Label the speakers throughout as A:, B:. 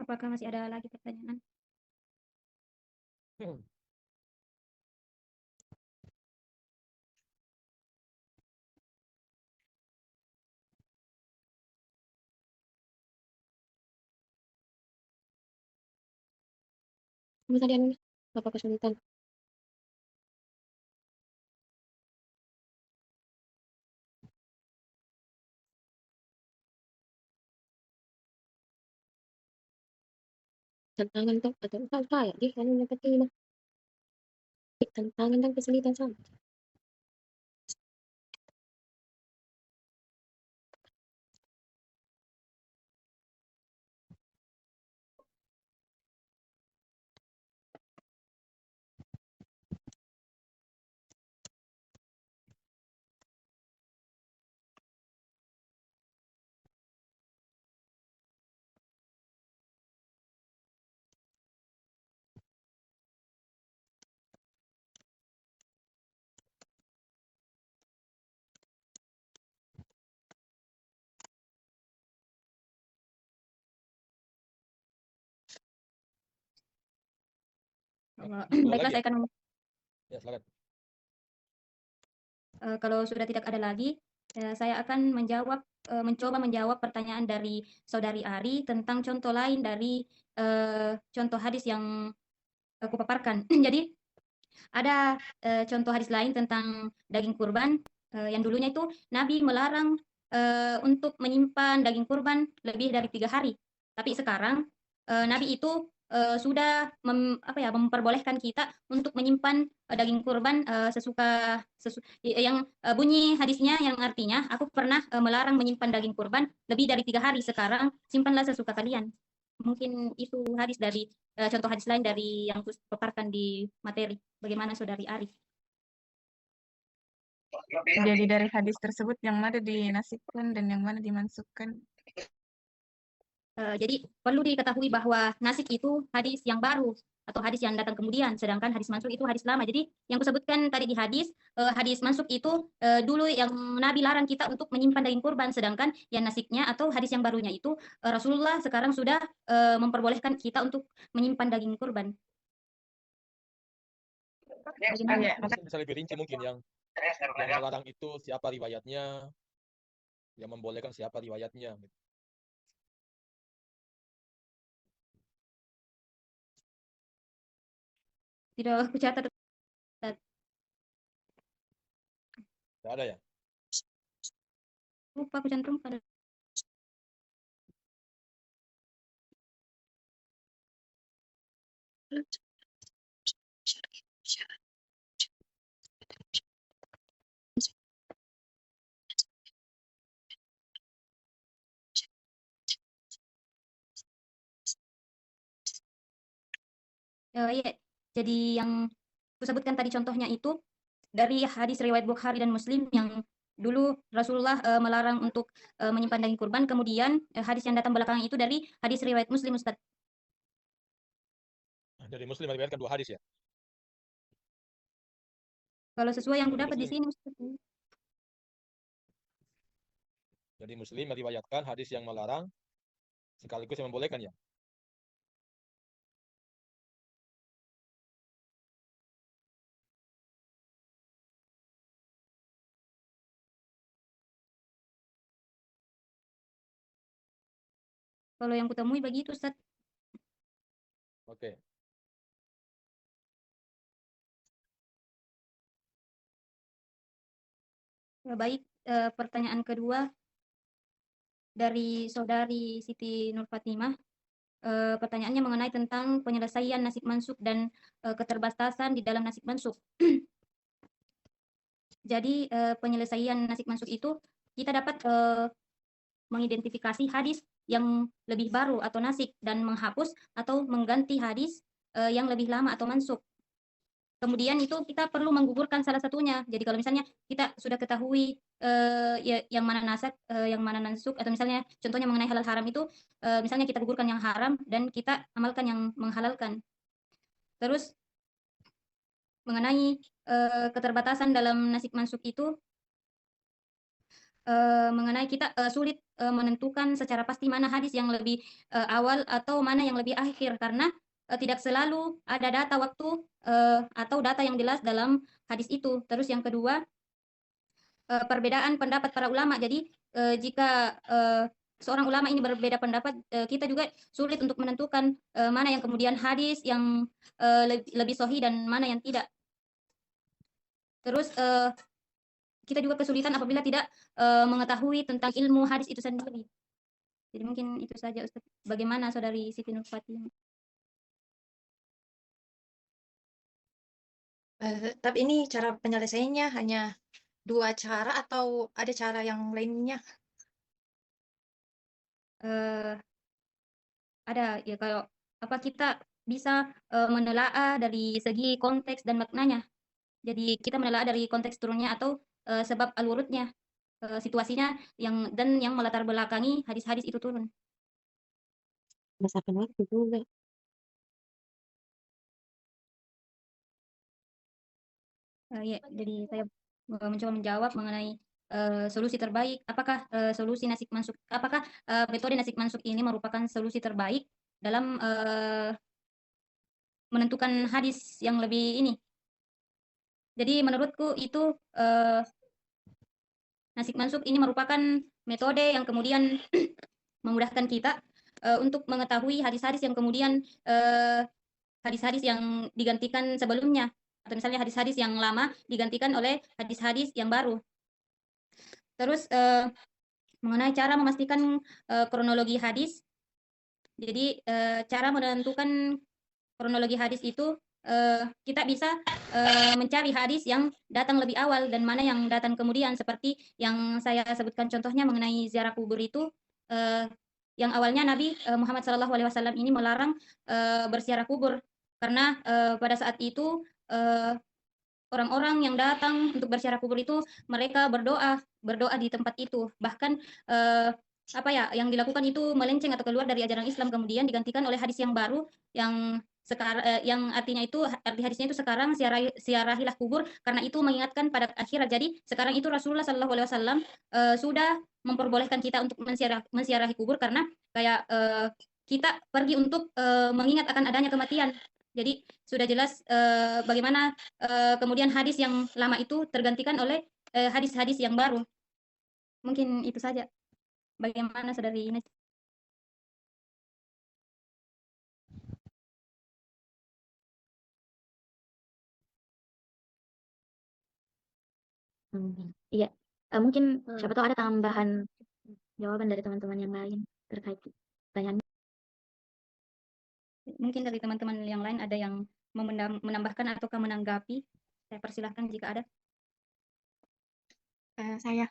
A: Apakah masih ada lagi pertanyaan?
B: Apa tadi anu? Apa kesulitan? Tantangan tuh atau apa ya? Di anu yang penting mah. Tantangan dan kesulitan sama.
A: Baiklah, saya akan
C: Ya, silakan.
A: kalau sudah tidak ada lagi, saya akan mencoba menjawab pertanyaan dari Saudari Ari tentang contoh lain dari contoh hadis yang aku paparkan. Jadi ada contoh hadis lain tentang daging kurban yang dulunya itu Nabi melarang untuk menyimpan daging kurban lebih dari 3 hari. Tapi sekarang Nabi itu sudah memperbolehkan kita untuk menyimpan daging kurban yang bunyi hadisnya yang artinya aku pernah melarang menyimpan daging kurban lebih dari 3 hari. Sekarang simpanlah sesuka kalian. Mungkin itu hadis dari contoh hadis lain dari yang paparkan di materi. Bagaimana Saudari Ari?
D: Jadi dari hadis tersebut yang mana dinasibkan dan yang mana dimansukkan?
A: Jadi perlu diketahui bahwa nasik itu hadis yang baru atau hadis yang datang kemudian, sedangkan hadis mansuk itu hadis lama. Jadi yang kusebutkan tadi di hadis mansuk itu dulu yang Nabi larang kita untuk menyimpan daging kurban, sedangkan yang nasiknya atau hadis yang barunya itu Rasulullah sekarang sudah memperbolehkan kita untuk menyimpan daging kurban.
C: Bisa lebih rinci mungkin yang melarang itu siapa riwayatnya, yang membolehkan siapa riwayatnya.
A: Tidak aku catat.
C: Tidak ada ya?
A: Lupa aku cantumkan. Iya, jadi yang kusebutkan tadi contohnya itu dari hadis riwayat Bukhari dan Muslim yang dulu Rasulullah melarang untuk menyimpan daging kurban, kemudian hadis yang datang belakangan itu dari hadis riwayat Muslim, Ustaz.
C: Dari Muslim meriwayatkan 2 hadis ya?
A: Kalau sesuai yang
C: Dari
A: kudapat di
C: Muslim.
A: sini, Ustaz.
C: Jadi Muslim meriwayatkan hadis yang melarang sekaligus yang membolehkan ya?
A: Kalau yang kutemui begitu, Ustaz.
C: Oke.
A: Baik, pertanyaan kedua dari Saudari Siti Nur Fatimah. Pertanyaannya mengenai tentang penyelesaian nasib mansuk dan keterbatasan di dalam nasib mansuk. Jadi penyelesaian nasib mansuk itu kita dapat mengidentifikasi hadis yang lebih baru atau nasik dan menghapus atau mengganti hadis yang lebih lama atau mansuk. Kemudian itu kita perlu menggugurkan salah satunya. Jadi kalau misalnya kita sudah ketahui yang mana nasak, yang mana nansuk, atau misalnya contohnya mengenai halal haram itu, misalnya kita gugurkan yang haram dan kita amalkan yang menghalalkan. Terus mengenai keterbatasan dalam nasib mansuk itu, mengenai kita sulit menentukan secara pasti mana hadis yang lebih awal atau mana yang lebih akhir karena tidak selalu ada data waktu atau data yang jelas dalam hadis itu. Terus yang kedua, perbedaan pendapat para ulama. Jadi jika seorang ulama ini berbeda pendapat, kita juga sulit untuk menentukan mana yang kemudian hadis yang lebih sahih dan mana yang tidak. Terus kita juga kesulitan apabila tidak mengetahui tentang ilmu hadis itu sendiri. Jadi mungkin itu saja Ustaz. Bagaimana Saudari Siti Nurfati?
E: Tapi ini cara penyelesaiannya hanya 2 cara atau ada cara yang lainnya?
A: Ada ya kalau apa kita bisa menelaah dari segi konteks dan maknanya. Jadi kita menelaah dari konteks turunnya atau sebab al-wurudnya, situasinya dan yang melatar belakangi hadis-hadis itu turun.
B: Berdasarkan waktu juga.
A: Ya, jadi saya mencoba menjawab mengenai solusi terbaik. Apakah solusi nasik mansuk? Apakah metode nasik mansuk ini merupakan solusi terbaik dalam menentukan hadis yang lebih ini? Jadi menurutku itu nasik mansuk ini merupakan metode yang kemudian memudahkan kita untuk mengetahui hadis-hadis yang kemudian hadis-hadis yang digantikan sebelumnya atau misalnya hadis-hadis yang lama digantikan oleh hadis-hadis yang baru. Terus mengenai cara memastikan kronologi hadis. Jadi cara menentukan kronologi hadis itu kita bisa mencari hadis yang datang lebih awal dan mana yang datang kemudian seperti yang saya sebutkan contohnya mengenai ziarah kubur itu yang awalnya Nabi Muhammad SAW ini melarang berziarah kubur karena pada saat itu orang-orang yang datang untuk berziarah kubur itu mereka berdoa di tempat itu. Bahkan apa ya yang dilakukan itu melenceng atau keluar dari ajaran Islam kemudian digantikan oleh hadis yang baru yang sekarang yang artinya itu arti hadisnya itu sekarang siarahilah kubur karena itu mengingatkan pada akhirat. Jadi sekarang itu Rasulullah SAW sudah memperbolehkan kita untuk mensiarahi kubur karena kayak kita pergi untuk mengingat akan adanya kematian. Jadi sudah jelas bagaimana kemudian hadis yang lama itu tergantikan oleh hadis-hadis yang baru. Mungkin itu saja. Bagaimana Saudari Ines?
F: Iya, mungkin siapa tahu ada tambahan jawaban dari teman-teman yang lain terkait pertanyaan.
A: Mungkin dari teman-teman yang lain ada yang mau menambahkan ataukah menanggapi? Saya persilahkan jika ada.
E: Saya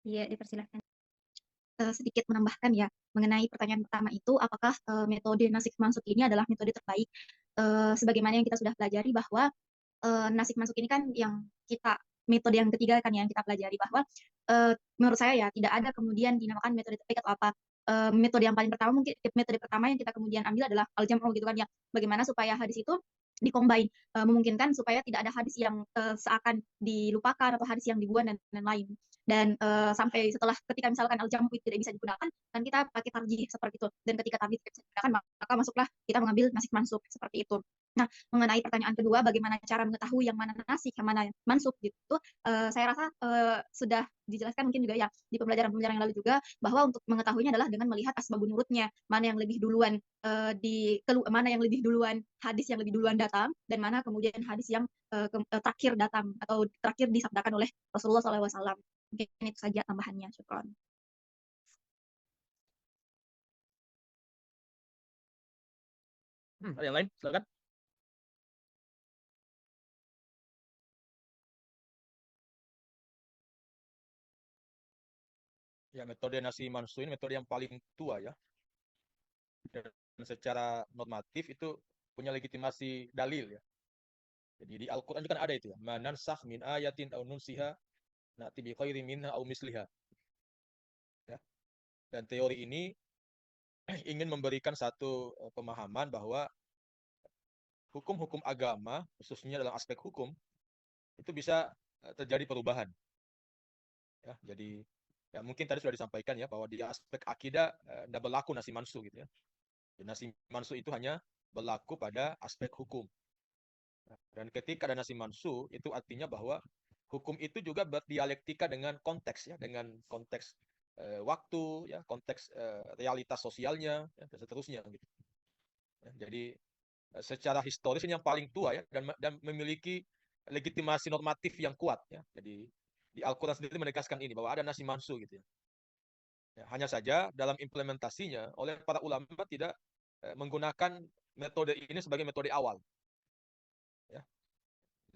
A: Iya, dipersilahkan.
E: sedikit menambahkan ya, mengenai pertanyaan pertama itu, apakah metode nasik mansuk ini adalah metode terbaik? Sebagaimana yang kita sudah pelajari bahwa nasik mansuk ini kan yang metode yang ketiga kan yang kita pelajari bahwa menurut saya ya tidak ada kemudian dinamakan metode terbaik atau apa. Metode yang paling pertama mungkin metode pertama yang kita kemudian ambil adalah al-jam'u gitu kan ya. Bagaimana supaya hadis itu dicombine, memungkinkan supaya tidak ada hadis yang seakan dilupakan atau hadis yang dibuang dan lain. Dan sampai setelah ketika misalkan al-jam'u tidak bisa digunakan, kan kita pakai tarjih seperti itu. Dan ketika tarjih tidak bisa digunakan, maka masuklah kita mengambil nasik mansuk seperti itu. Nah, mengenai pertanyaan kedua, bagaimana cara mengetahui yang mana nasik, yang mana mansuk gitu, saya rasa sudah dijelaskan mungkin juga ya di pembelajaran-pembelajaran yang lalu juga bahwa untuk mengetahuinya adalah dengan melihat asbabun nurutnya, mana yang lebih duluan mana yang lebih duluan hadis yang lebih duluan datang dan mana kemudian hadis yang terakhir datang atau terakhir disabdakan oleh Rasulullah SAW. Mungkin itu saja tambahannya. Syukron.
C: Ada yang lain? Silakan. Ya, metode nasi mansu ini metode yang paling tua ya. Dan secara normatif itu punya legitimasi dalil ya. Jadi di Al-Quran kan ada itu ya. Manansakh min ayatin au nunsiha na'ti bi khairin minha au misliha. Ya. Dan teori ini ingin memberikan satu pemahaman bahwa hukum-hukum agama, khususnya dalam aspek hukum, itu bisa terjadi perubahan. Ya, jadi ya mungkin tadi sudah disampaikan ya bahwa di aspek akidah tidak berlaku nasi mansu gitu ya. Jadi nasi mansu itu hanya berlaku pada aspek hukum. Dan ketika ada nasi mansu itu artinya bahwa hukum itu juga berdialektika dengan konteks ya, dengan konteks waktu ya, konteks realitas sosialnya ya, dan seterusnya gitu. Ya, jadi secara historis ini yang paling tua ya, dan memiliki legitimasi normatif yang kuat ya. Jadi di Al-Quran sendiri menegaskan ini bahwa ada nasi mansu gitu ya. Ya, hanya saja dalam implementasinya oleh para ulama tidak menggunakan metode ini sebagai metode awal. Ya.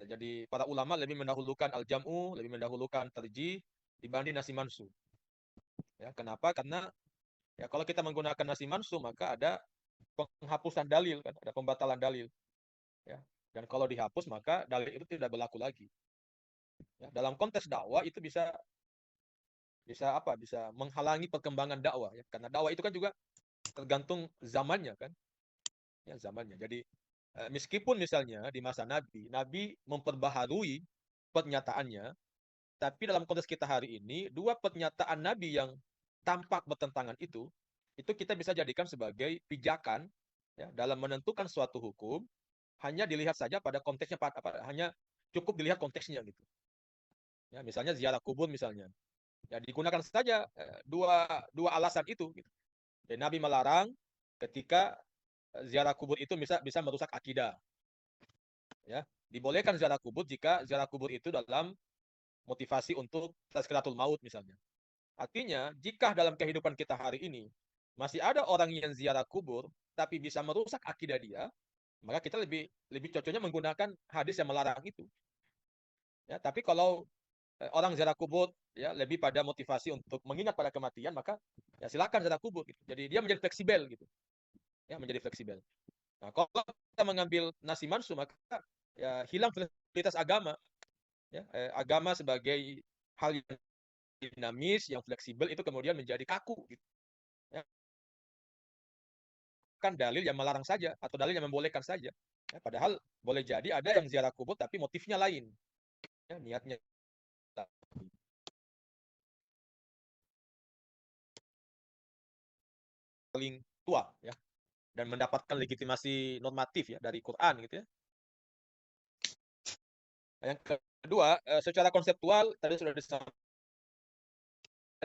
C: Jadi para ulama lebih mendahulukan al-jam'u, lebih mendahulukan tarjih dibanding nasi mansu. Ya, kenapa? Karena ya kalau kita menggunakan nasi mansu maka ada penghapusan dalil kan, ada pembatalan dalil. Ya. Dan kalau dihapus maka dalil itu tidak berlaku lagi. Ya, dalam konteks dakwah itu bisa menghalangi perkembangan dakwah ya, karena dakwah itu kan juga tergantung zamannya kan. Ya, zamannya. Jadi meskipun misalnya di masa Nabi memperbaharui pernyataannya, tapi dalam konteks kita hari ini, dua pernyataan Nabi yang tampak bertentangan itu kita bisa jadikan sebagai pijakan ya, dalam menentukan suatu hukum, hanya dilihat saja pada konteksnya, hanya cukup dilihat konteksnya gitu. Ya, misalnya ziarah kubur misalnya, ya digunakan saja dua alasan itu. Gitu. Dan Nabi melarang ketika ziarah kubur itu bisa merusak akidah. Ya, dibolehkan ziarah kubur jika ziarah kubur itu dalam motivasi untuk tazkiratul maut misalnya. Artinya, jika dalam kehidupan kita hari ini masih ada orang yang ziarah kubur tapi bisa merusak akidah dia, maka kita lebih cocoknya menggunakan hadis yang melarang itu. Ya, tapi kalau orang ziarah kubur ya lebih pada motivasi untuk mengingat pada kematian, maka ya silakan ziarah kubur gitu. Jadi dia menjadi fleksibel gitu. Ya, menjadi fleksibel. Nah, kalau kita mengambil nasi mansu maka ya hilang fleksibilitas agama. Ya, agama sebagai hal yang dinamis, yang fleksibel itu kemudian menjadi kaku gitu. Ya. Kan dalil yang melarang saja atau dalil yang membolehkan saja. Ya, padahal boleh jadi ada yang ziarah kubur tapi motifnya lain. Ya, niatnya paling tua ya, dan mendapatkan legitimasi normatif ya dari Quran gitu ya. Yang kedua, secara konseptual tadi sudah disampaikan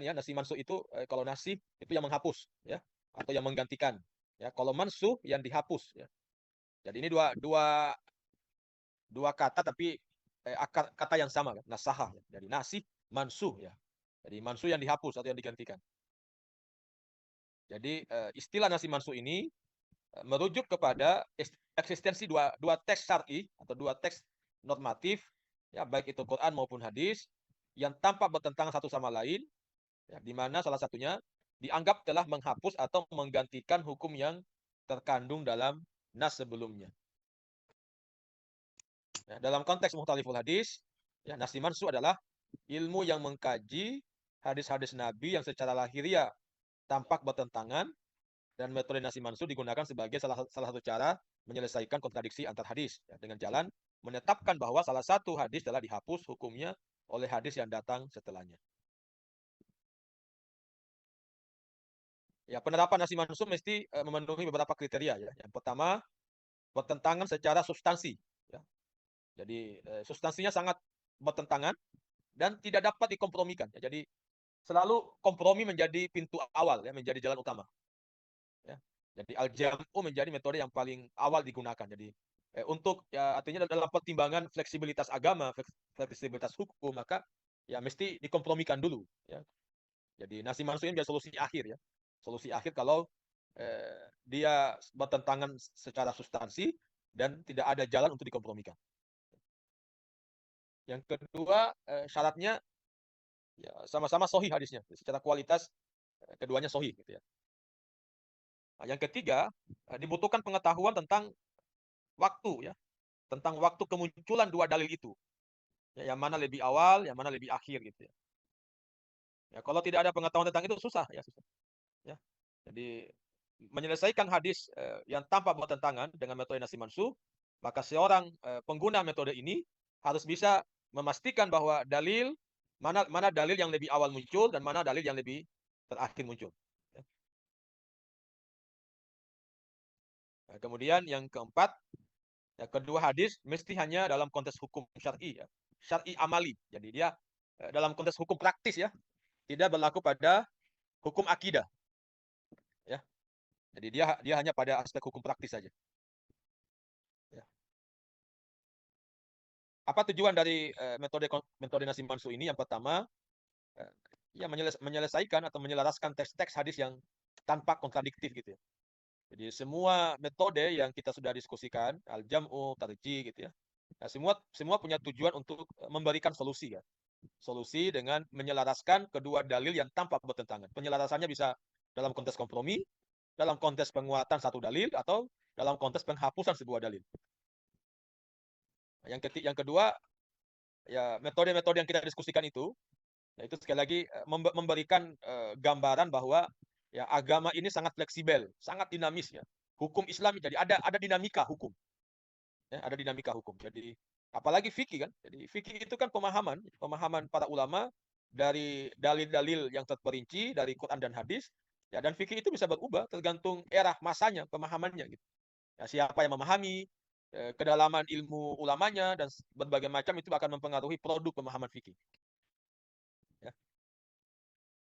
C: ya, nasi mansuh itu kalau nasi itu yang menghapus ya, atau yang menggantikan ya. Kalau mansuh yang dihapus ya. Jadi ini dua kata tapi akar kata yang sama kan, nasaha ya. Jadi nasi mansuh ya. Jadi mansuh yang dihapus atau yang digantikan. Jadi istilah nasi mansuh ini merujuk kepada eksistensi dua teks syar'i atau dua teks normatif ya, baik itu Quran maupun hadis yang tampak bertentangan satu sama lain ya, di mana salah satunya dianggap telah menghapus atau menggantikan hukum yang terkandung dalam nas sebelumnya. Ya, dalam konteks mukhtaliful hadis, ya, nasi mansuh adalah ilmu yang mengkaji hadis-hadis Nabi yang secara lahiriah tampak bertentangan, dan metode nasi mansuh digunakan sebagai salah satu cara menyelesaikan kontradiksi antar hadis ya, dengan jalan menetapkan bahwa salah satu hadis telah dihapus hukumnya oleh hadis yang datang setelahnya. Ya, penerapan nasi mansuh mesti memenuhi beberapa kriteria ya. Yang pertama, bertentangan secara substansi ya. Jadi substansinya sangat bertentangan dan tidak dapat dikompromikan ya. Jadi selalu kompromi menjadi pintu awal ya, menjadi jalan utama. Ya. Jadi al-jam'u menjadi metode yang paling awal digunakan. Jadi untuk ya artinya dalam pertimbangan fleksibilitas agama, fleksibilitas hukum, maka ya mesti dikompromikan dulu ya. Jadi nasi mansuh ini biar solusi akhir ya. Solusi akhir kalau dia bertentangan secara substansi dan tidak ada jalan untuk dikompromikan. Yang kedua, syaratnya ya sama-sama sahih hadisnya. Secara kualitas keduanya sahih gitu ya. Nah, yang ketiga, dibutuhkan pengetahuan tentang waktu ya. Tentang waktu kemunculan dua dalil itu. Ya, yang mana lebih awal, yang mana lebih akhir gitu ya. Ya, kalau tidak ada pengetahuan tentang itu susah ya, susah. Ya. Jadi menyelesaikan hadis yang tampak bertentangan dengan metode nasi mansuh, maka seorang pengguna metode ini harus bisa memastikan bahwa dalil Mana dalil yang lebih awal muncul dan mana dalil yang lebih terakhir muncul. Ya. Nah, kemudian yang keempat, ya, kedua hadis mesti hanya dalam konteks hukum syar'i, ya. Syar'i amali. Jadi dia dalam konteks hukum praktis, ya. Tidak berlaku pada hukum akidah. Ya. Jadi dia hanya pada aspek hukum praktis saja. Ya. Apa tujuan dari metode nasi mansu ini? Yang pertama, ya menyelesaikan atau menyelaraskan teks-teks hadis yang tanpa kontradiktif gitu ya. Jadi semua metode yang kita sudah diskusikan, al-jam'u, tarjih gitu ya. Nah, semua punya tujuan untuk memberikan solusi ya. Solusi dengan menyelaraskan kedua dalil yang tanpa bertentangan. Penyelarasannya bisa dalam konteks kompromi, dalam konteks penguatan satu dalil, atau dalam konteks penghapusan sebuah dalil. Yang kedua, ya metode-metode yang kita diskusikan itu, yaitu sekali lagi memberikan gambaran bahwa ya agama ini sangat fleksibel, sangat dinamis ya. Hukum Islam jadi ada dinamika hukum. Ya, ada dinamika hukum. Jadi apalagi fikih kan. Jadi fikih itu kan pemahaman para ulama dari dalil-dalil yang terperinci dari Quran dan hadis. Ya, dan fikih itu bisa berubah tergantung era masanya, pemahamannya gitu. Ya, siapa yang memahami, kedalaman ilmu ulamanya dan berbagai macam itu akan mempengaruhi produk pemahaman fikih. Ya.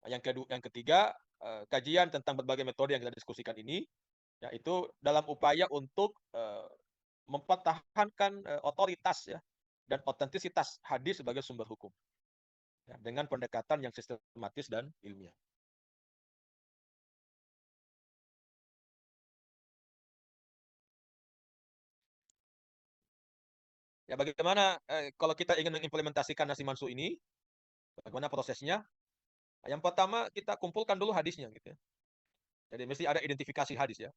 C: Yang ketiga, kajian tentang berbagai metode yang kita diskusikan ini, yaitu dalam upaya untuk mempertahankan otoritas ya dan otentisitas hadis sebagai sumber hukum ya, dengan pendekatan yang sistematis dan ilmiah. Ya, bagaimana kalau kita ingin mengimplementasikan nasi mansu ini, bagaimana prosesnya? Yang pertama kita kumpulkan dulu hadisnya gitu ya. Jadi mesti ada identifikasi hadis ya.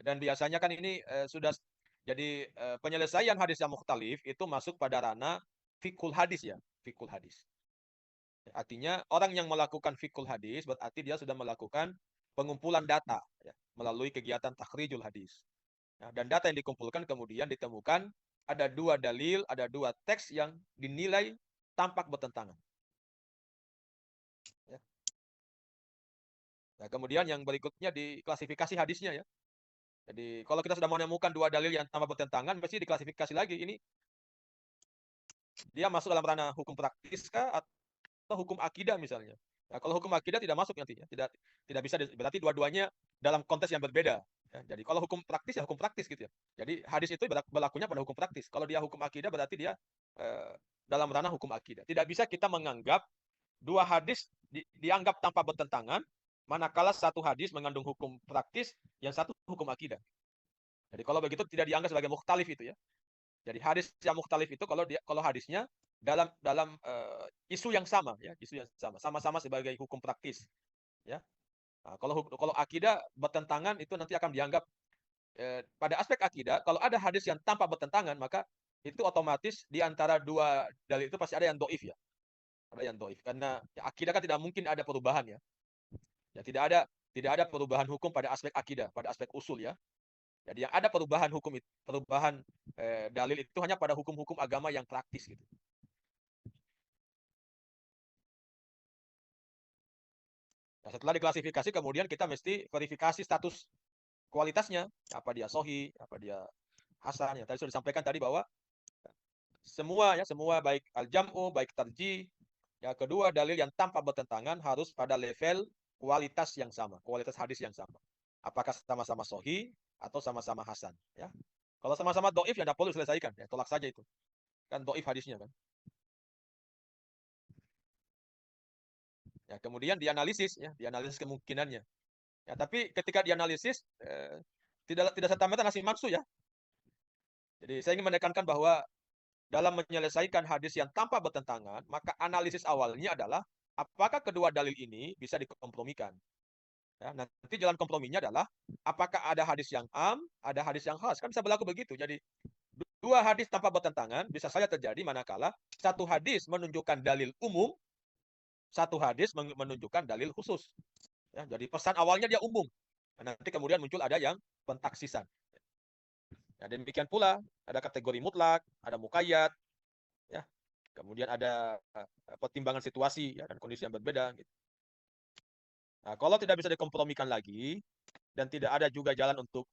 C: Dan biasanya kan ini sudah jadi penyelesaian hadis yang mukhtalif itu masuk pada ranah fiqhul hadis ya, fiqhul hadis. Artinya orang yang melakukan fiqhul hadis berarti dia sudah melakukan pengumpulan data ya, melalui kegiatan takhrijul hadis. Nah, dan data yang dikumpulkan kemudian ditemukan ada dua dalil, ada dua teks yang dinilai tampak bertentangan. Ya. Nah, kemudian yang berikutnya diklasifikasi hadisnya ya. Jadi kalau kita sudah menemukan dua dalil yang tampak bertentangan, mesti diklasifikasi lagi. Ini dia masuk dalam ranah hukum praktis kah atau hukum akidah misalnya. Nah, kalau hukum akidah tidak masuk nantinya, tidak bisa, berarti dua-duanya dalam konteks yang berbeda. Ya, jadi kalau hukum praktis ya hukum praktis gitu ya. Jadi hadis itu berlakunya pada hukum praktis. Kalau dia hukum akidah berarti dia dalam ranah hukum akidah. Tidak bisa kita menganggap dua hadis dianggap tanpa bertentangan, manakala satu hadis mengandung hukum praktis, yang satu hukum akidah. Jadi kalau begitu tidak dianggap sebagai mukhtalif itu ya. Jadi hadis yang mukhtalif itu kalau hadisnya dalam isu yang sama ya, isu yang sama-sama sebagai hukum praktis ya. Nah, kalau akidah bertentangan itu nanti akan dianggap pada aspek akidah kalau ada hadis yang tanpa bertentangan maka itu otomatis di antara dua dalil itu pasti ada yang doif ya. Ada yang doif karena ya, akidah kan tidak mungkin ada perubahan ya. Ya tidak ada perubahan hukum pada aspek akidah, pada aspek usul ya. Jadi yang ada perubahan hukum itu, perubahan dalil itu hanya pada hukum-hukum agama yang praktis gitu. Nah, setelah diklasifikasi kemudian kita mesti verifikasi status kualitasnya, apa dia sahih, apa dia hasan. Ya, tadi sudah disampaikan tadi bahwa semua baik al-jam'u, baik tarjih, ya kedua dalil yang tanpa bertentangan harus pada level kualitas yang sama, kualitas hadis yang sama. Apakah sama-sama sahih atau sama-sama hasan ya. Kalau sama-sama doif ya tidak perlu diselesaikan ya, tolak saja itu. Kan doif hadisnya kan. Ya, kemudian dianalisis kemungkinannya. Ya, tapi ketika dianalisis tidak serta-merta nasi mansu ya. Jadi saya ingin menekankan bahwa dalam menyelesaikan hadis yang tanpa bertentangan, maka analisis awalnya adalah apakah kedua dalil ini bisa dikompromikan. Ya, nanti jalan komprominya adalah apakah ada hadis yang am, ada hadis yang khas. Kan bisa berlaku begitu. Jadi dua hadis tanpa bertentangan bisa saja terjadi manakala satu hadis menunjukkan dalil umum, satu hadis menunjukkan dalil khusus. Ya, jadi pesan awalnya dia umum. Nanti kemudian muncul ada yang pentaksisan. Ya, demikian pula ada kategori mutlak, ada muqayyad. Ya. Kemudian ada pertimbangan situasi ya, dan kondisi yang berbeda gitu. Nah, kalau tidak bisa dikompromikan lagi dan tidak ada juga jalan untuk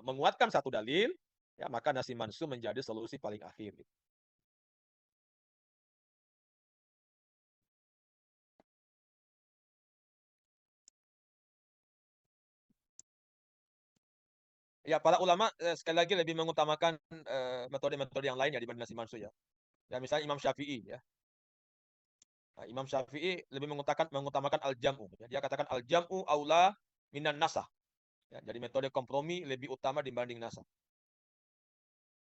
C: menguatkan satu dalil, ya maka nasi mansu menjadi solusi paling akhir gitu. Ya, para ulama sekali lagi lebih mengutamakan metode-metode yang lain ya dibanding nasi mansu ya. Ya misalnya Imam Syafi'i ya. Nah, Imam Syafi'i lebih mengutamakan al-jam'u ya. Dia katakan al-jam'u aula minan nasah. Ya, jadi metode kompromi lebih utama dibanding nasah.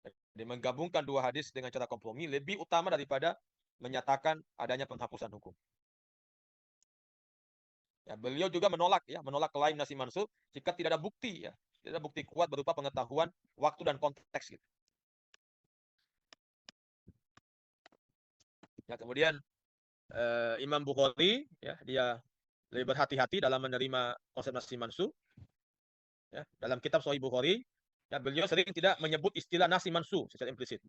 C: Jadi menggabungkan dua hadis dengan cara kompromi lebih utama daripada menyatakan adanya penghapusan hukum. Ya, beliau juga menolak klaim nasi mansuh jika tidak ada bukti ya, tidak ada bukti kuat berupa pengetahuan waktu dan konteks gitu. Ya, kemudian Imam Bukhari ya, dia lebih berhati-hati dalam menerima konsep nasi mansuh. Ya, dalam kitab Sahih Bukhari, ya, beliau sering tidak menyebut istilah nasi mansuh secara implisit.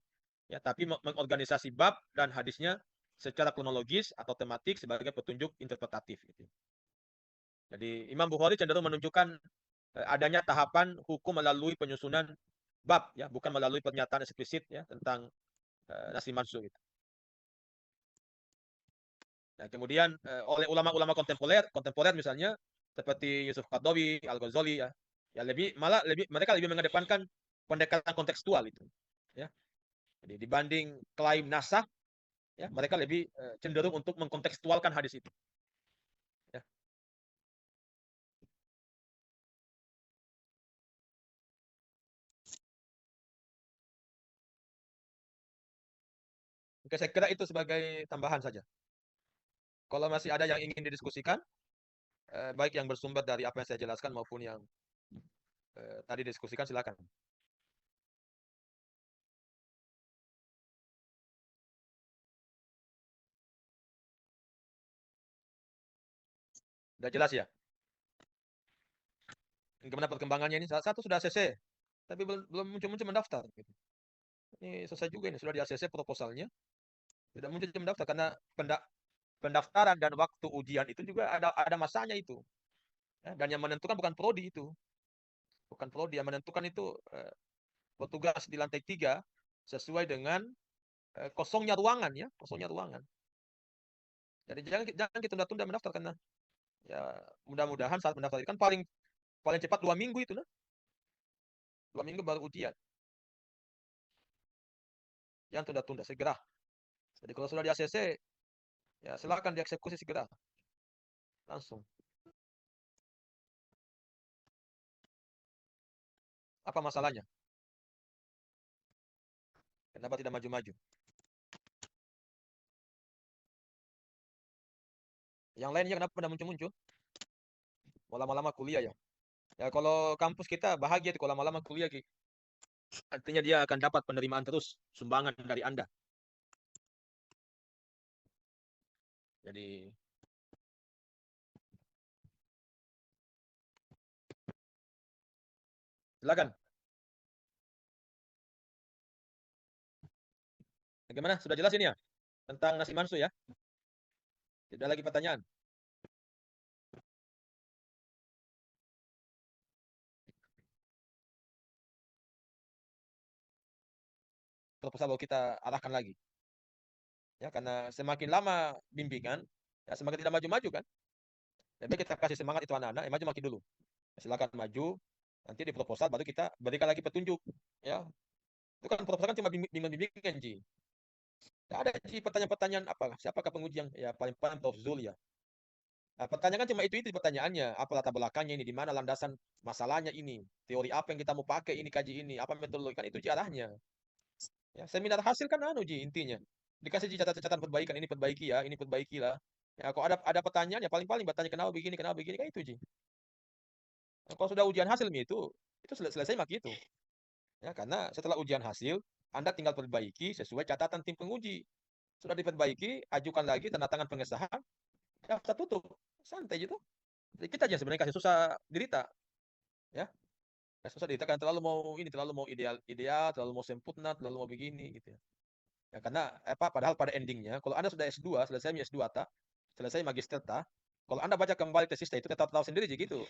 C: Ya, tapi mengorganisasi bab dan hadisnya secara kronologis atau tematik sebagai petunjuk interpretatif gitu. Jadi Imam Bukhari cenderung menunjukkan adanya tahapan hukum melalui penyusunan bab ya, bukan melalui pernyataan eksplisit ya tentang nasi mansuh gitu. Nah, kemudian oleh ulama-ulama kontemporer misalnya seperti Yusuf Qaradawi, Al-Ghazali ya, mereka lebih mengedepankan pendekatan kontekstual itu ya. Jadi dibanding klaim nasah ya, mereka lebih cenderung untuk mengkontekstualkan hadis itu. Ya. Oke, saya kira itu sebagai tambahan saja. Kalau masih ada yang ingin didiskusikan, baik yang bersumber dari apa yang saya jelaskan maupun yang tadi didiskusikan, silakan. Sudah jelas ya? Gimana perkembangannya ini? Satu sudah ACC, tapi belum muncul mendaftar. Gitu. Ini selesai juga ini, sudah di ACC proposalnya. Tidak muncul mendaftar karena pendaftaran dan waktu ujian itu juga ada masanya itu. Ya, dan yang menentukan bukan prodi itu. Bukan prodi, yang menentukan itu petugas di lantai 3 sesuai dengan kosongnya ruangan ya, kosongnya ruangan. Jadi jangan kita tunda-tunda mendaftar karena ya mudah-mudahan saat mendaftar itu kan paling cepat 2 minggu itu nah. 2 minggu baru ujian. Jangan tunda-tunda, segera. Jadi kalau sudah di ACC ya silakan dieksekusi segera. Langsung. Apa masalahnya? Kenapa tidak maju-maju? Yang lainnya kenapa tidak muncul-muncul? Mau lama-lama kuliah ya. Ya kalau kampus kita bahagia kalau lama-lama kuliah Ki. Artinya dia akan dapat penerimaan terus sumbangan dari Anda. Jadi silakan. Bagaimana? Sudah jelas ini ya? Tentang nasi mansuh ya? Tidak lagi pertanyaan. Proposal kita arahkan lagi. Ya, karena semakin lama bimbingan, ya semakin tidak maju-maju kan. Jadi kita kasih semangat itu anak-anak, maju makin dulu. Silakan maju, nanti di proposal baru kita berikan lagi petunjuk. Ya, itu kan proposal kan cuma bimbingan Ji. Tidak ada Ji pertanyaan-pertanyaan apa? Siapakah penguji yang ya paling Prof Zul ya? Nah, pertanyaan kan cuma itu pertanyaannya. Apa latar belakangnya ini? Di mana landasan masalahnya ini? Teori apa yang kita mau pakai ini, kaji ini? Apa metodologi? Kan itu arahnya. Ya, seminar hasil kan Ji intinya. Dikasih catatan perbaikan, ini perbaiki ya, ini perbaikilah. Ya, kalau ada pertanyaan ya paling bertanya kenapa begini kan itu Ji. Nah, kalau sudah ujian hasil itu selesai maki itu. Ya, karena setelah ujian hasil, Anda tinggal perbaiki sesuai catatan tim penguji. Sudah diperbaiki, ajukan lagi tanda tangan pengesahan, daftar tutup. Santai gitu. Jadi kita aja sebenarnya kasih susah derita. Ya. Susah derita kan terlalu mau ideal, terlalu mau sempurna, terlalu mau begini gitu ya. Ya, karena padahal pada endingnya, kalau Anda sudah S2, selesai S2 selesai magister kalau Anda baca kembali tesisnya itu tetap tahu sendiri gitu.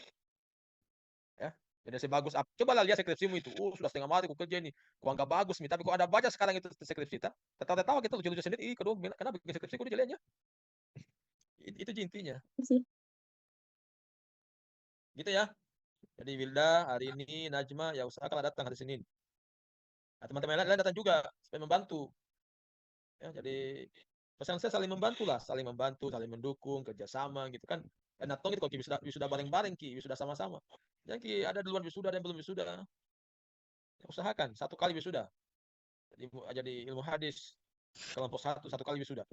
C: Ya. Jadi sebagus apa? Coba lihat skripsimu itu. Sudah setengah mati aku kerja ini. Kok nggak bagus nih. Tapi kok Anda baca sekarang itu skripsi kita, tetap kita lucu-lucu sendiri. Kedua, kenapa bikin skripsi aku jeleknya? Itu intinya. Gitu ya. Jadi Wilda hari ini, Najma ya usahakan datang hari Senin. Nah, teman-teman lain datang juga supaya membantu. Ya, jadi pesan saya saling membantu lah, saling membantu, saling mendukung, kerjasama gitu kan. Enak gitu kalau wisuda bareng-bareng wisuda sama-sama. Yang ada duluan wisuda dan belum wisuda. Ya, usahakan satu kali wisuda. Jadi ilmu hadis kelompok satu kali wisuda.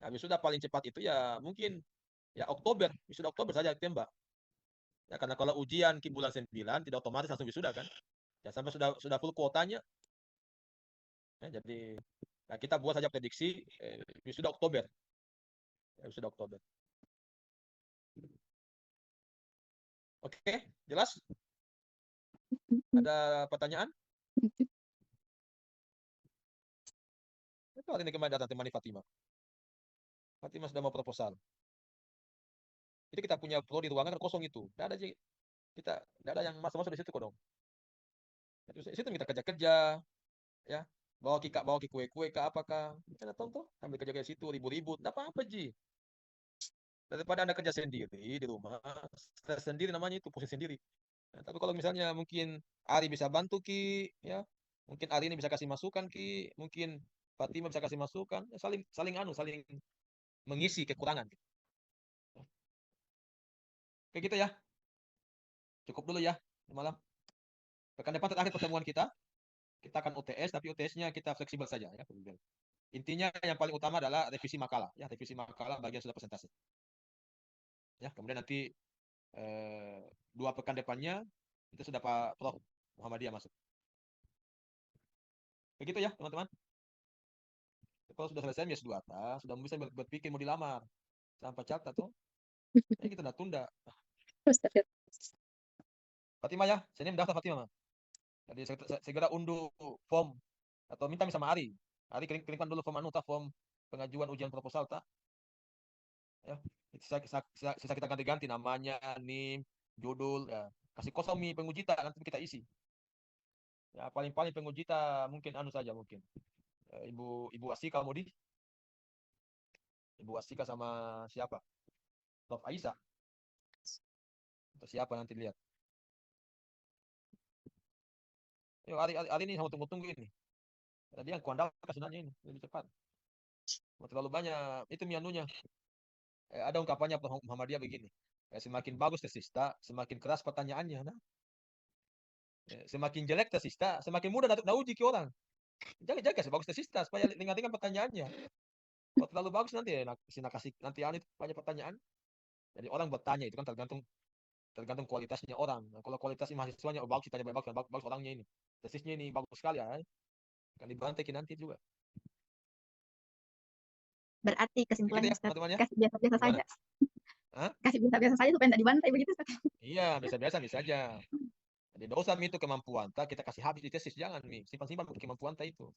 C: Nah, wisuda paling cepat itu ya mungkin ya Oktober, wisuda Oktober saja tembak. Ya karena kalau ujian bulan 9 tidak otomatis langsung wisuda kan. Ya sampai sudah full kuotanya. Ya, jadi nah, kita buat saja prediksi wisuda Oktober. Ya, wisuda Oktober. Oke, jelas? Ada pertanyaan? Itu hari ini kemarin datang temani Fatima. Fatima sudah mau proposal. Jadi kita punya pro di ruangan kosong itu. Tidak ada yang masuk-masuk di situ kok dong. Di situ kita kerja-kerja, ya. Bawa kue-kue ke apakah. Kita datang tuh, sambil kerja ke situ ribut-ribut. Tidak apa-apa, Ji. Daripada Anda kerja sendiri di rumah, stres sendiri namanya itu, pusing sendiri. Nah, tapi kalau misalnya mungkin Ari bisa bantu Ki, ya. Mungkin Ari ini bisa kasih masukan Ki, mungkin Fatima bisa kasih masukan, ya, saling mengisi kekurangan. Oke gitu ya. Cukup dulu ya malam. Pekan depan terakhir pertemuan kita akan UTS, tapi UTS-nya kita fleksibel saja ya. Intinya yang paling utama adalah revisi makalah, ya revisi makalah bagian sudah presentasi. Ya, kemudian nanti 2 pekan depannya itu sudah Pak Prof Muhammadiyah masuk. Begitu ya teman-teman. Kalau sudah selesai S2 sudah bisa berpikir mau dilamar. Sampai catat tuh. Kita udah tunda. Fatima ya, Senin daftar Fatima. Jadi segera unduh form atau minta sama Ari. Ari kirimkan dulu form form pengajuan ujian proposal ya. Sisa kita ganti namanya, NIM, judul ya. Kasih kosong penguji nanti kita isi. Ya paling penguji mungkin saja mungkin. Ibu Asika Mudi. Ibu Asika sama siapa? Prof Aisyah. Atau siapa nanti lihat. Yuk, hari ini sama tunggu-tunggu ini. Tadi yang kuandalkan sebenarnya ini lebih cepat. Terlalu banyak itu mianunya. Ada ungkapannya Muhammadiyah begini. Semakin bagus tesista, semakin keras pertanyaannya. Nah. Semakin jelek tesista, semakin mudah uji ke orang. Jaga sebagus tesista supaya ringan-ringan pertanyaannya. Kalau terlalu bagus nanti kasih nanti banyak pertanyaan. Jadi orang bertanya itu kan tergantung kualitasnya orang. Nah, kalau kualitas mahasiswanya bagus, tanya bagus orangnya ini. Tesisnya ini bagus sekali ya. Kan dibantai nanti juga.
E: Berarti kesimpulannya
C: ya,
E: kasih biasa-biasa saja. Kasih biasa-biasa saja supaya tidak dibantai begitu.
C: Iya, biasa-biasa saja. Jadi dosa itu kemampuan kita kasih habis di tesis, jangan simpan kemampuan itu.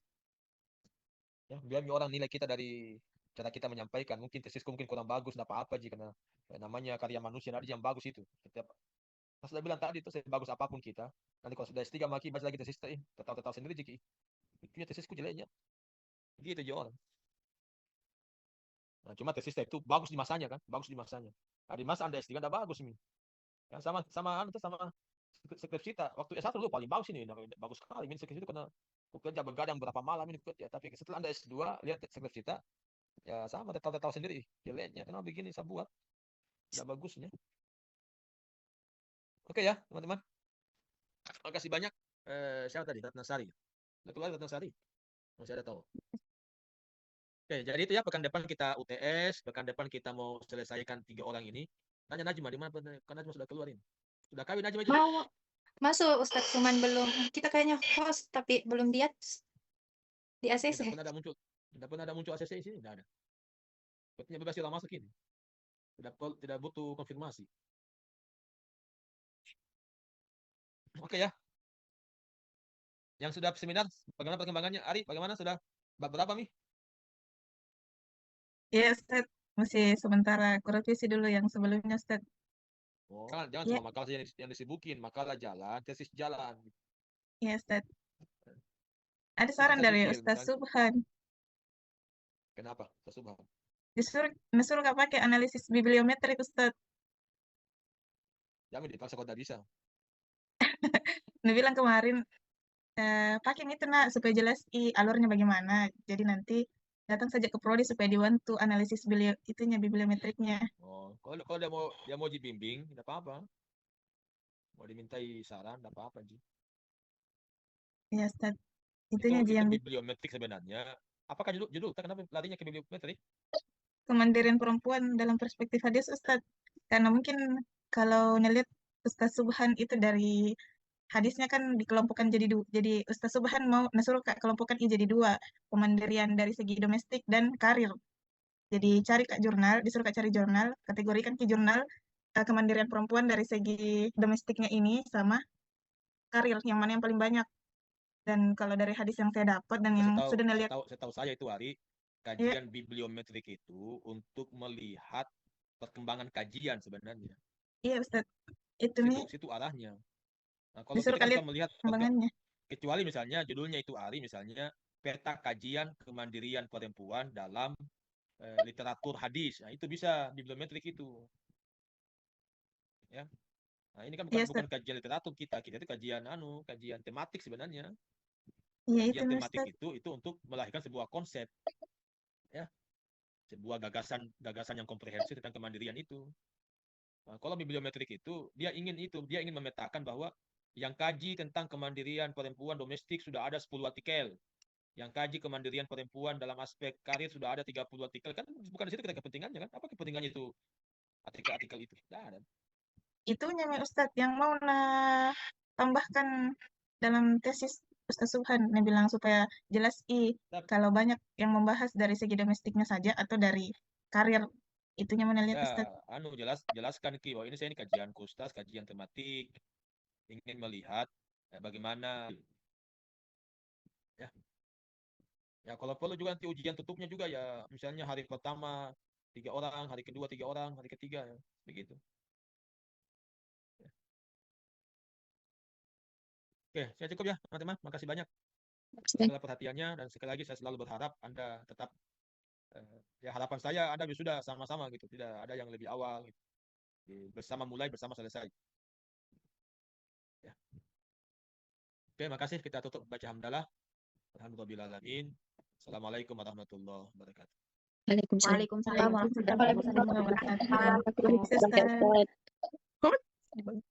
C: Ya, biar orang nilai kita dari cara kita menyampaikan. Mungkin tesisku mungkin kurang bagus, enggak apa-apa karena namanya karya manusia ada yang bagus itu. Saya sudah bilang tadi itu sebagus apapun kita. Nanti kalau sudah S3 maki baca lagi tesis tetap sendiri Jiki. Itu tesisku jeleknya. Gitu aja orang. Nah, cuma tesis itu bagus di masanya kan, bagus di masanya. Nah, di masa Anda S3 enggak bagus ini. Ya, sama skripsi kita waktu S1 dulu paling bagus ini, bagus sekali ini skripsi itu karena kerja begadang berapa malam ini kerja, tapi setelah Anda S2 lihat skripsi kita ya sama tahu sendiri jeleknya. Kenapa begini saya buat enggak bagusnya. Oke ya, teman-teman. Terima kasih banyak. Siapa tadi? Ratnasari. Udah keluar Ratnasari? Masih ada tahu. Oke, jadi itu ya pekan depan kita UTS, pekan depan kita mau selesaikan 3 orang ini. Tanya Najma di mana? Karena Najma sudah keluarin. Sudah kawin Najma juga?
G: Mau masuk Ustadz, cuman belum. Kita kayaknya host tapi belum lihat di ACC.
C: Tidak pernah ada muncul ACC di sini, tidak ada. Sepertinya bebas orang masuk ini. Tidak butuh konfirmasi. Oke ya. Yang sudah seminar, bagaimana perkembangannya? Ari, bagaimana sudah Bab berapa, Mi?
D: Iya, Ustaz. Masih sementara aku revisi dulu yang sebelumnya, Ustaz.
C: Oh, jangan
D: Iya,
C: cuma makalah saja yang disibukin, makalah jalan, tesis jalan.
D: iya, Ustaz. Ada
C: Itu
D: saran
C: saya
D: dari
C: pikir,
D: Ustaz
C: misalnya,
D: Subhan.
C: kenapa? Subhan.
D: Disuruh nggak pakai analisis bibliometrik, Ustaz.
C: Jangan dipaksa kalau tidak bisa.
D: Dia bilang kemarin, pakai itu nak supaya jelas alurnya bagaimana. Jadi nanti datang saja ke prodi supaya dibantu analisis bibliometriknya.
C: Oh, kalau dia mau dibimbing, tidak apa-apa. Mau dimintai saran, tidak apa-apa, Ji.
D: Iya, Ustaz.
C: Itu
D: Itunya Ji yang
C: bibliometrik sebenarnya. Apakah judul? Kenapa larinya ke bibliometrik?
D: kemandirian perempuan dalam perspektif hadis, Ustaz. Karena mungkin kalau ngelihat Ustaz Subhan itu dari hadisnya kan dikelompokkan jadi Ustaz Subhan mau nasuruh kelompokkan jadi dua, kemandirian dari segi domestik dan karir. Jadi disuruh cari jurnal, kategorikan ke jurnal kemandirian perempuan dari segi domestiknya ini sama karir yang mana yang paling banyak. Dan kalau dari hadis yang saya dapat dan yang sudah nelihat,
C: Setahu saya itu Ari,
D: ya,
C: kajian bibliometrik itu untuk melihat perkembangan kajian sebenarnya.
D: iya Ustaz, itu nih
C: Situ arahnya. Nah, kalau
D: disuruh
C: kita
D: kalian
C: melihat
D: perkembangannya.
C: kecuali misalnya judulnya itu Ari, misalnya peta kajian kemandirian perempuan dalam literatur hadis. Nah, itu bisa bibliometrik itu. Ya. Nah, ini kan
D: Iya
C: bukan
D: Ustaz,
C: kajian literatur kita itu kajian tematik sebenarnya.
D: iya itu
C: Kajian
D: nih
C: tematik
D: Ustaz.
C: itu untuk melahirkan sebuah konsep, ya, sebuah gagasan yang komprehensif tentang kemandirian itu. Nah, kalau bibliometrik itu dia ingin memetakan bahwa yang kaji tentang kemandirian perempuan domestik sudah ada 10 artikel. Yang kaji kemandirian perempuan dalam aspek karir sudah ada 30 artikel. Kan bukan di situ kita kepentingannya kan? Apa kepentingannya itu artikel-artikel itu? Tidak ada.
D: Itunya nih Ustaz yang mau tambahkan dalam tesis Ustaz Subhan, dia bilang supaya jelas kalau banyak yang membahas dari segi domestiknya saja atau dari karir, itunya mana lihat
C: Ya,
D: Ustaz.
C: jelaskan Ki, bahwa ini kajian kustas, kajian tematik, ingin melihat bagaimana, ya. Ya, kalau perlu juga nanti ujian tutupnya juga ya, misalnya hari pertama 3 orang, hari kedua 3 orang, hari ketiga, ya. Begitu. Ya. Oke, saya cukup ya, teman-teman. Makasih banyak segala perhatiannya, dan sekali lagi saya selalu berharap Anda tetap, ya harapan saya Anda sudah sama-sama gitu, tidak ada yang lebih awal gitu. Bersama mulai, bersama selesai. Ya. Oke, makasih. Kita tutup baca hamdalah. Alhamdulillahirrahmanirrahim. Assalamualaikum warahmatullahi wabarakatuh.
E: Waalaikumsalam warahmatullahi wabarakatuh.
D: Terima kasih Ustaz.